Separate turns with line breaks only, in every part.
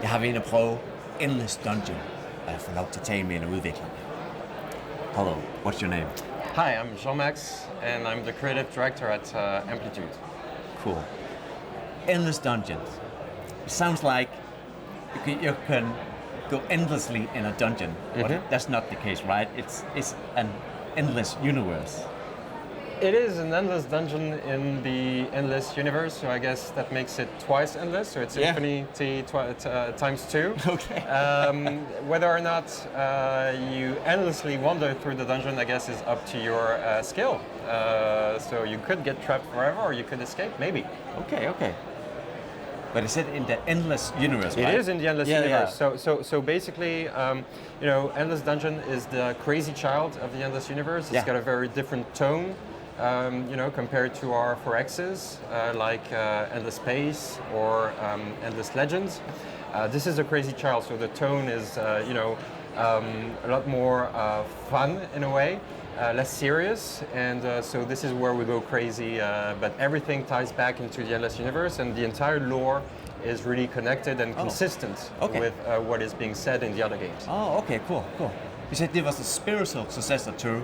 Jeg har været inde og prøve Endless Dungeon, og jeg får lov til at tale med en af udviklerne. Hello, what's your name?
Hi, I'm Jean-Max, and I'm the creative director at Amplitude.
Cool. Endless Dungeon. It sounds like you can go endlessly in a dungeon, but that's not the case, right? It's an endless universe.
It is an endless dungeon in the endless universe, so I guess that makes it twice endless, so it's infinity times two.
Okay.
Whether or not you endlessly wander through the dungeon, I guess, is up to your skill. So you could get trapped forever, or you could escape, maybe.
Okay. But is it in the endless universe, right?
It is in the endless universe. Yeah. So basically, Endless Dungeon is the crazy child of the endless universe. It's got a very different tone, compared to our 4Xs, like Endless Space or Endless Legends. This is a crazy child, so the tone is, a lot more fun in a way. Less serious, and so this is where we go crazy, but everything ties back into the Endless Universe, and the entire lore is really connected and consistent with what is being said in the other games.
Oh, okay, cool. You said it was a spiritual successor to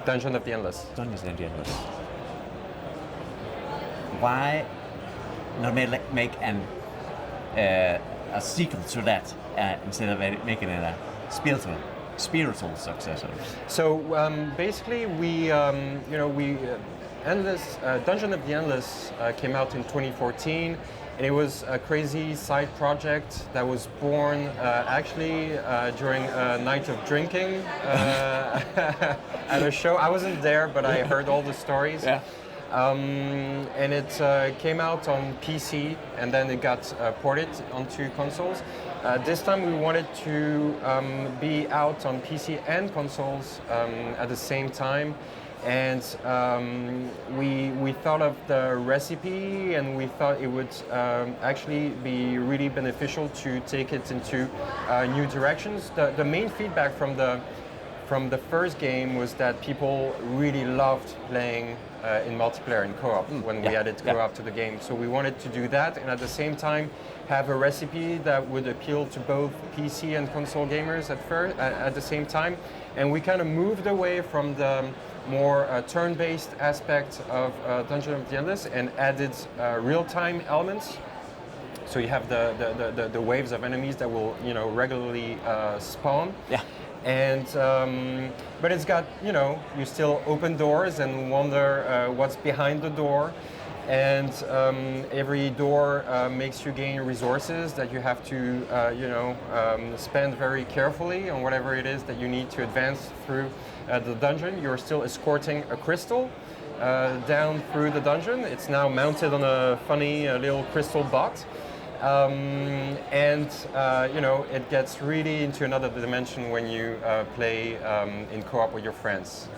Dungeon of the Endless.
Dungeons of the Endless. Why not make a sequel to that instead of making it a spiritual successor?
So basically, Endless Dungeon of the Endless came out in 2014, and it was a crazy side project that was born actually during a night of drinking at a show. I wasn't there, but I heard all the stories.
Yeah.
And it came out on PC, and then it got ported onto consoles. This time we wanted to be out on PC and consoles at the same time, and we thought of the recipe, and we thought it would actually be really beneficial to take it into new directions. The main feedback from the first game was that people really loved playing in multiplayer and co-op when we added co-op to the game. So we wanted to do that, and at the same time have a recipe that would appeal to both PC and console gamers at the same time. And we kind of moved away from the more turn-based aspect of Dungeon of the Endless and added real-time elements. So you have the waves of enemies that will regularly spawn.
Yeah.
And but it's got you still open doors and wonder what's behind the door, and every door makes you gain resources that you have to spend very carefully on whatever it is that you need to advance through the dungeon. You're still escorting a crystal down through the dungeon. It's now mounted on a funny little crystal box. It gets really into another dimension when you play in co-op with your friends.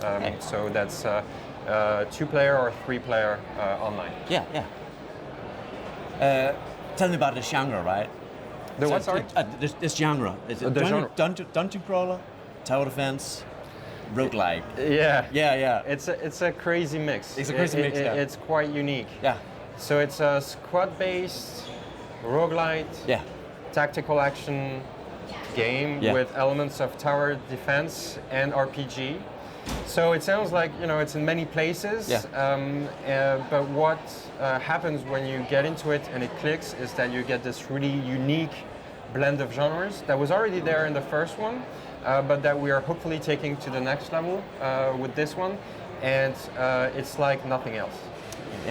So that's 2-player or 3-player online.
Yeah. Tell me about the genre, right?
The what, sorry?
This genre. Is it dungeon crawler, tower defense, roguelike?
Yeah. It's a crazy mix.
It's a crazy mix, yeah.
It's quite unique.
Yeah.
So it's a squad-based roguelite, tactical action game with elements of tower defense and RPG. So it sounds like it's in many places, but what happens when you get into it and it clicks is that you get this really unique blend of genres that was already there in the first one, but that we are hopefully taking to the next level with this one, and it's like nothing else,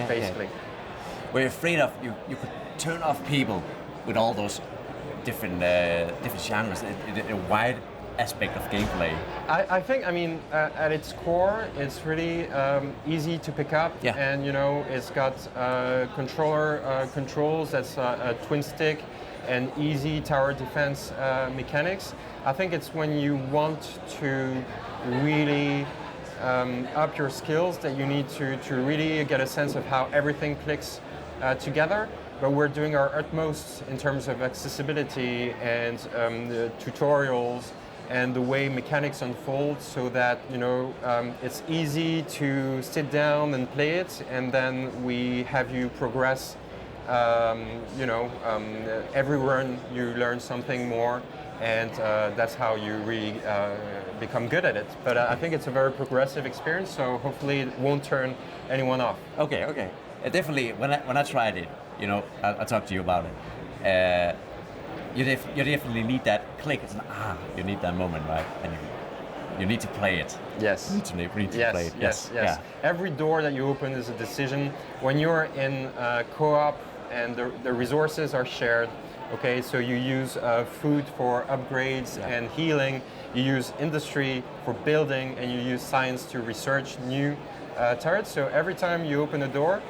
basically.
Were you afraid of you could turn off people with all those different genres, a wide aspect of gameplay?
I think, at its core, it's really easy to pick up, and it's got controller controls. That's a twin stick and easy tower defense mechanics. I think it's when you want to really up your skills that you need to really get a sense of how everything clicks together. But we're doing our utmost in terms of accessibility and the tutorials and the way mechanics unfold, so that it's easy to sit down and play it, and then we have you progress every run you learn something more, and that's how you really become good at it. But I think it's a very progressive experience, so hopefully it won't turn anyone off.
Okay. Definitely, when I tried it, I talked to you about it. You definitely need that click. You need that moment, right? And you need to play it.
Yes.
You need to play it.
Yes.
Yeah.
Every door that you open is a decision. When you're in co-op and the resources are shared, okay, so you use food for upgrades and healing, you use industry for building, and you use science to research new turrets. So every time you open a door,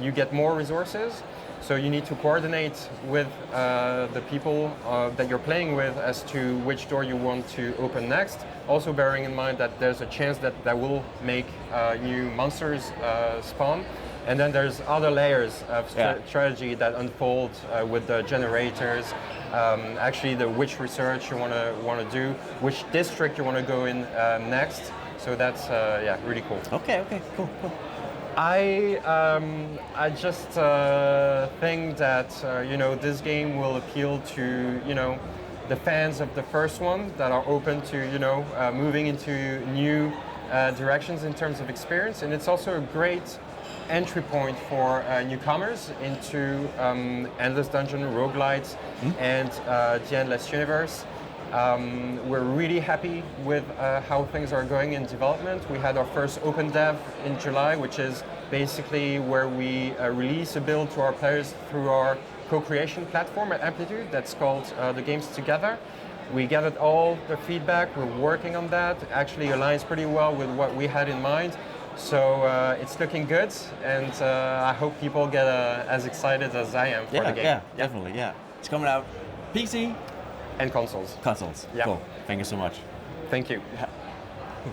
you get more resources. So you need to coordinate with the people that you're playing with as to which door you want to open next. Also bearing in mind that there's a chance that will make new monsters spawn. And then there's other layers of strategy that unfold with the generators, actually which research you want to do, which district you want to go in next. So that's really cool.
Okay, cool.
I just think that this game will appeal to the fans of the first one that are open to moving into new directions in terms of experience, and it's also a great entry point for newcomers into Endless Dungeon, roguelites, and the Endless Universe. We're really happy with how things are going in development. We had our first open dev in July, which is basically where we release a build to our players through our co-creation platform at Amplitude that's called the Games Together. We gathered all the feedback, we're working on that. It actually aligns pretty well with what we had in mind. So it's looking good, and I hope people get as excited as I am for the game.
Yeah, definitely, yeah. It's coming out PC
and consoles.
Consoles.
Yeah.
Cool. Thank you so much.
Thank you.